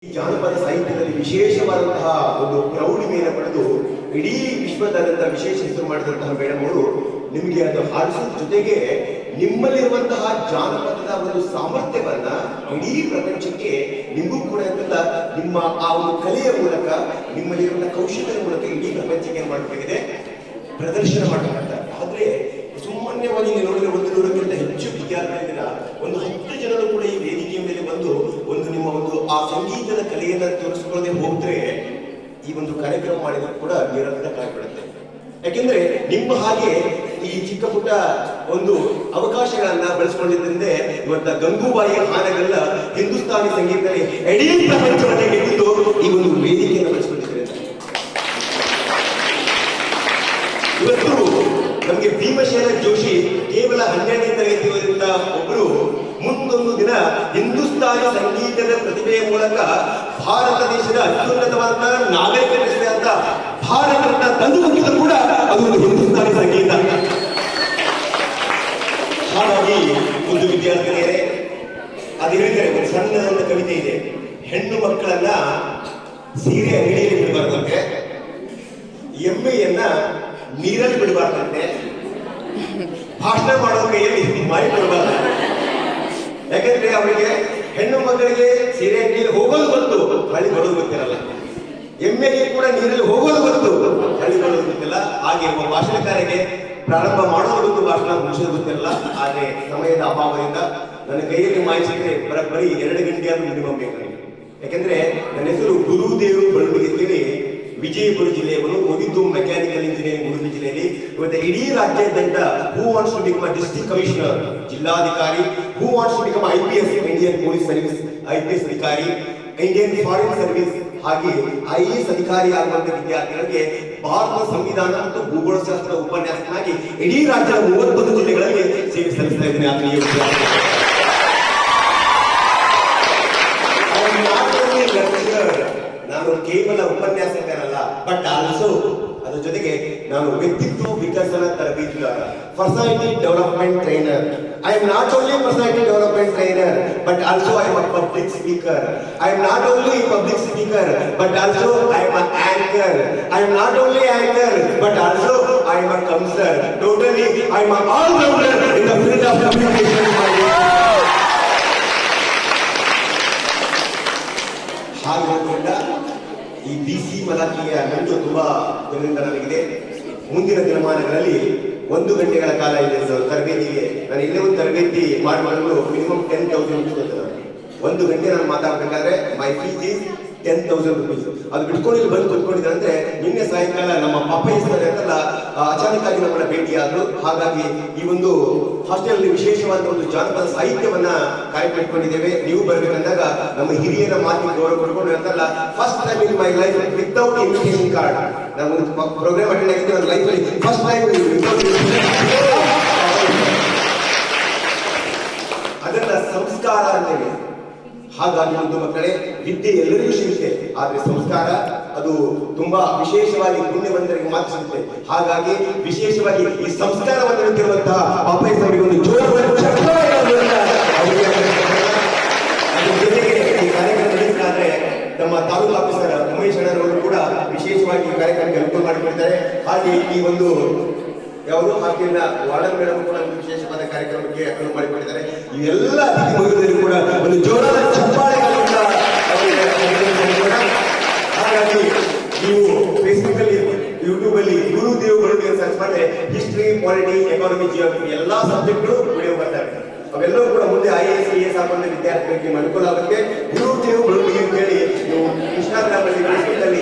ಈ ಜಾನಪದ ಸಾಹಿತ್ಯದಲ್ಲಿ ವಿಶೇಷವಾದಂತಹ ಒಂದು ಪ್ರೌಢಿಮೆಯನ್ನು ಪಡೆದು ಇಡೀ ವಿಶ್ವದಾದ್ಯಂತ ವಿಶೇಷ ಹೆಸರು ಮಾಡಿದಂತಹ ಮೇಡಮ್ ಅವರು ನಿಮಗೆ ಅದು ಹಾಡಿಸೋದ್ರ ಜೊತೆಗೆ ನಿಮ್ಮಲ್ಲಿರುವಂತಹ ಜಾನಪದದ ಒಂದು ಸಾಮರ್ಥ್ಯವನ್ನ ಇಡೀ ಪ್ರಪಂಚಕ್ಕೆ ನಿಮಗೂ ಕೂಡ ನಿಮ್ಮ ಆ ಒಂದು ಕಲೆಯ ಮೂಲಕ ನಿಮ್ಮಲ್ಲಿರುವಂತಹ ಕೌಶಲ್ಯದ ಮೂಲಕ ಇಡೀ ಪ್ರಪಂಚಕ್ಕೆ ಏನ್ ಮಾಡಬೇಕಾಗಿದೆ ಪ್ರದರ್ಶನ ಮಾಡಬೇಕಂತ. ಆದ್ರೆ ಸಾಮಾನ್ಯವಾಗಿ ನೀವು ನೋಡಿದ್ರೆ 100ಕ್ಕಿಂತ ಹೆಚ್ಚು ವಿದ್ಯಾರ್ಥಿಗಳಿಂದ ಒಂದು 10 ಜನರು ಕೂಡ ಈ ವೇದಿಕೆಯ ಮೇಲೆ ಬಂದು ನಿಮ್ಮ ಒಂದು ಆ ಸಂಗೀತದ ಕಲೆಯನ್ನ ತೋರಿಸಿಕೊಳ್ಳದೆ ಹೋದ್ರೆ ಈ ಒಂದು ಕಾರ್ಯಕ್ರಮ ಮಾಡಿದ್ರು ಕೂಡ ನಿರರ್ಥಕ ಆಗಿಬಿಡುತ್ತೆ. ಯಾಕೆಂದ್ರೆ ನಿಮ್ಮ ಹಾಗೆ ಈ ಚಿಕ್ಕ ಪುಟ್ಟ ಒಂದು ಅವಕಾಶಗಳನ್ನ ಬಳಸಿಕೊಂಡಿದ್ದರಿಂದ ಇವತ್ತ ಗಂಗೂಬಾಯಿ ಹಾನಗಲ್ಲ ಹಿಂದೂಸ್ತಾನಿ ಸಂಗೀತದಲ್ಲಿ ಇಡೀ ಪ್ರಪಂಚವನ್ನೇ ಗೆದ್ದು ಈ ಒಂದು ವೇದಿಕೆಯನ್ನು ಬಳಸಿಕೊಂಡಿದ್ದಾರೆ. ಇವತ್ತು ನಮಗೆ ಭೀಮಸೇನ ಜೋಶಿ ಕೇವಲ 12ನೇ ತರಗತಿಯಿಂದ ಒಬ್ಬರು ಮುಂದೊಂದು ದಿನ ಹಿಂದೂಸ್ತಾನಿ ಸಂಗೀತದ ಪ್ರತಿಭೆಯ ಮೂಲಕ ಭಾರತ ದೇಶದ ಅತ್ಯುನ್ನತವಾದ ನಾಗರಿಕ ಪ್ರತಿಭೆ ಅಂತ ಭಾರತದ ತಂದುಕೊಟ್ಟಿದ್ದು ಕೂಡ ಅದು ಒಂದು ಹಿಂದೂಸ್ತಾನಿ ಸಂಗೀತ. ಹಾಗಾಗಿ ಒಂದು ವಿದ್ಯಾರ್ಥಿನಿಯರೇ ಅದು ಹೇಳಿದರೆ ಒಂದು ಸಣ್ಣದೊಂದು ಕವಿತೆ ಇದೆ. ಹೆಣ್ಣು ಮಕ್ಕಳನ್ನ ಸೀರೆ ಅಂಗಡಿಯಲ್ಲಿ ಬಿಡಬಾರ್ದಂತೆ, ಎಮ್ಮೆಯನ್ನ ನೀರಲ್ಲಿ ಬಿಡಬಾರ್ದಂತೆ, ಭಾಷಣ ಮಾಡೋ ಕೈಯಲ್ಲಿ ಮಾಡಿ ಕೊಡಬಾರ್ದು. ಯಾಕಂದ್ರೆ ಅವರಿಗೆ ಹೆಣ್ಣು ಮಕ್ಕಳಿಗೆ ಸೀರೆ ಅಂಗಡಿಯಲ್ಲಿ ಹೋಗೋದು ಗೊತ್ತು, ಹಳ್ಳಿ ಬರೋದು ಗೊತ್ತಿರಲ್ಲ. ಎಮ್ಮೆಗೆ ಕೂಡ ನೀರಲ್ಲಿ ಹೋಗೋದು ಗೊತ್ತು, ಹಳ್ಳಿ ಬರೋದು ಗೊತ್ತಿಲ್ಲ. ಹಾಗೆ ಒಬ್ಬ ಭಾಷಣಕಾರರಿಗೆ ಪ್ರಾರಂಭ ಮಾಡೋದು ಗೊತ್ತು, ಭಾಷಣ ಮುಗಿಸೋದು ಗೊತ್ತಿರಲ್ಲ. ಆದ್ರೆ ಸಮಯದ ಅಭಾವದಿಂದ ನನ್ನ ಕೈಯಲ್ಲಿ ಮಾಹಿತಿ ಬರೀ 2 ಗಂಟೆಯಾದ್ರೂ ಮಿನಿಮಮ್ ಬೇಕು ನನಗೆ. ಯಾಕಂದ್ರೆ ನನ್ನ ಹೆಸರು ಗುರುದೇವ್ ಬಳುವಳಿಗೆ ಅಂತೇಳಿ ವಿಜಯಪುರ ಜಿಲ್ಲೆಯವರು, ಓದಿದ್ದು ಮೆಕ್ಯಾನಿಕಲ್ ಇಂಜಿನಿಯರಿಂಗ್ ಉಡುಪಿ ಜಿಲ್ಲೆಯಲ್ಲಿ. ಇವತ್ತು ಇಡೀ ರಾಜ್ಯಾದ್ಯಂತ who wants to become district commissioner, ಜಿಲ್ಲಾಧಿಕಾರಿ, who wants to become IPS Indian police service IPS ಅಧಿಕಾರಿ, ಇಂಡಿಯನ್ ಫಾರಿನ್ ಸರ್ವಿಸ್ ಹಾಗೆ IAS ಅಧಿಕಾರಿ ಆಗುವಂತ ವಿದ್ಯಾರ್ಥಿಗಳಿಗೆ ಭಾರತ ಸಂವಿಧಾನ ಮತ್ತು ಭೂಗೋಳಶಾಸ್ತ್ರ ಉಪನ್ಯಾಸಕನಾಗಿ ಇಡೀ ರಾಜ್ಯದ 31 ಜಿಲ್ಲೆಗಳಲ್ಲಿ ಸೇವೆ ಸಲ್ಲಿಸ್ತಾ ಇದ್ದೇನೆ. ಆತ್ಮೀಯ ವಿದ್ಯಾರ್ಥಿ, ನಾನು ಕೇವಲ ಉಪನ್ಯಾಸಕರಲ್ಲ, ಬಟ್ ಆಲ್ಸೋ ಅದರ ಜೊತೆಗೆ ನಾನು ವ್ಯಕ್ತಿತ್ವ ವಿಕಸನ ತರಬೇತುದಾರ, personality development trainer. I am not only personality development trainer, but also I am a public speaker. I am not only a public speaker, but also I am an anchor. I am not only anchor, but also I am a counselor. Totally, I am an all-rounder in the field of communication. ಹಾಗೆಲ್ಲ ಈ BC ಮಲಾಖಿಯ ನಂಟು ತುಂಬಾ ಜನರಿಂದ ನನಗಿದೆ. ಮುಂದಿನ ದಿನಮಾನಗಳಲ್ಲಿ 1 ಗಂಟೆಗಳ ಕಾಲ ಇದೆ ತರಬೇತಿಗೆ. ನಾನು ಇಲ್ಲೇ ಒಂದು ತರಬೇತಿ ಮಾಡಲು ಮಿನಿಮಮ್ 10,000 rupees ಕೊಡ್ತಾರೆ. 1 ಗಂಟೆ ನಾನು ಮಾತಾಡ್ಬೇಕಾದ್ರೆ ಮೈ ಫೀಸ್ ಈಸ್ 10,000 rupees. ಅದು ಬಿಟ್ಕೊಂಡು ಇಲ್ಲಿ ಬಂದು ಕೂತ್ಕೊಂಡಿದ್ದಾರೆ ಅಂದ್ರೆ ನಿನ್ನೆ ಸಾಯಂಕಾಲ ನಮ್ಮ ಪಾಪ ಇಸ್ತಾರೆ ಅಂತಲ್ಲ ಅಚಾನಕ್ ಆಗಿ ನಮ್ಮನ್ನ ಭೇಟಿಯಾದ್ರು. ಹಾಗಾಗಿ ಈ ಒಂದು ಹಾಸ್ಟೆಲ್ ವಿಶೇಷವಾದ ಒಂದು ಜಾನಪದ ಸಾಹಿತ್ಯವನ್ನ ಕಾರ್ಯಕ್ರಮ ಇಟ್ಕೊಂಡಿದ್ದೇವೆ. ನೀವು ಬರ್ಬೇಕಂದಾಗ ನಮ್ಮ ಹಿರಿಯರ ಮಾತಿಗೆ ಗೌರವ ಕೊಡ್ಕೊಂಡು ಅಂತಲ್ಲ, first time in my life without invitation card ನಾನು ಒಂದು ಪ್ರೋಗ್ರಾಮ್ ಅಟೆಂಡ್ ಆಗಿದ್ದೆ. ನನ್ನ ಲೈಫಲ್ಲಿ ಫಸ್ಟ್ ಟೈಮ್ ಅದನ್ನ ಸಂಸ್ಕಾರ ಅಂತೇಳಿ. ಹಾಗಾಗಿ ಒಂದು ಮಕ್ಕಳೇ, ವಿದ್ಯೆ ಎಲ್ಲರಿಗೂ ಸಿಗುತ್ತೆ, ಆದ್ರೆ ಸಂಸ್ಕಾರ ಅದು ತುಂಬಾ ವಿಶೇಷವಾಗಿ ಪುಣ್ಯವಂತರಿಗೆ ಮಾತ್ರ ಸಿಗುತ್ತೆ. ಹಾಗಾಗಿ ವಿಶೇಷವಾಗಿ ಈ ಸಂಸ್ಕಾರವನ್ನು ಹೊಂದಿರುವಂತಹ ಪಾಪಯ್ಯನವರಿಗೆ ಒಂದು ಜೊತೆಗೆ ಈ ಕಾರ್ಯಕ್ರಮ ನಡೆಸಲಾದ್ರೆ ನಮ್ಮ ತಾಲೂಕು ಆಫೀಸರ್ ಉಮೇಶ್ ಅಣ್ಣರವರು ಕೂಡ ವಿಶೇಷವಾಗಿ ಈ ಕಾರ್ಯಕ್ರಮಕ್ಕೆ ಅನುಕೂಲ ಮಾಡಿಕೊಡ್ತಾರೆ. ಹಾಗೆ ಈ ಒಂದು ಯಾವುದು ಹಾಕಿನ ವಾರ್ಡನ್ ಮೇಡಮ್ ಕೂಡ ಒಂದು ವಿಶೇಷವಾದ ಕಾರ್ಯಕ್ರಮಕ್ಕೆ ಅನುವು ಮಾಡಿಕೊಂಡಿದ್ದಾರೆ. ಇವೆಲ್ಲ ಅತಿಥಿ ಮಹಿಳೆಯರು ಕೂಡ ಒಂದು ಜೋರಾದ ಚಪ್ಪಾಳೆಗಳಿಂದ. ಹಾಗಾಗಿ ನೀವು ಫೇಸ್ಬುಕ್ ಅಲ್ಲಿ, ಯೂಟ್ಯೂಬ್ ಅಲ್ಲಿ ಗುರುದೇವ್ ಬಳುವಳಿಗೆ ಸರ್ಚ್ ಮಾಡಿದ್ರೆ ಹಿಸ್ಟ್ರಿ, ಪಾಲಿಟಿ, ಎಕಾನಮಿ, ಜಿಯೋಗ್ರಫಿ ಎಲ್ಲಾ ಸಬ್ಜೆಕ್ಟ್ಗಳು ವಿಡಿಯೋ ಬರ್ತವೆ. ಅವೆಲ್ಲವೂ ಕೂಡ ಮುಂದೆ IAS IAS ಆಗುವಂತ ವಿದ್ಯಾರ್ಥಿಗಳಿಗೆ ಅನುಕೂಲ ಆಗುತ್ತೆ. ಗುರುದೇವ್ ಬಳುವಳಿಗೆ ಅಂತೇಳಿ ನೀವು ಇನ್ಸ್ಟಾಗ್ರಾಮ್ ಅಲ್ಲಿ, ಫೇಸ್ಬುಕ್ ಅಲ್ಲಿ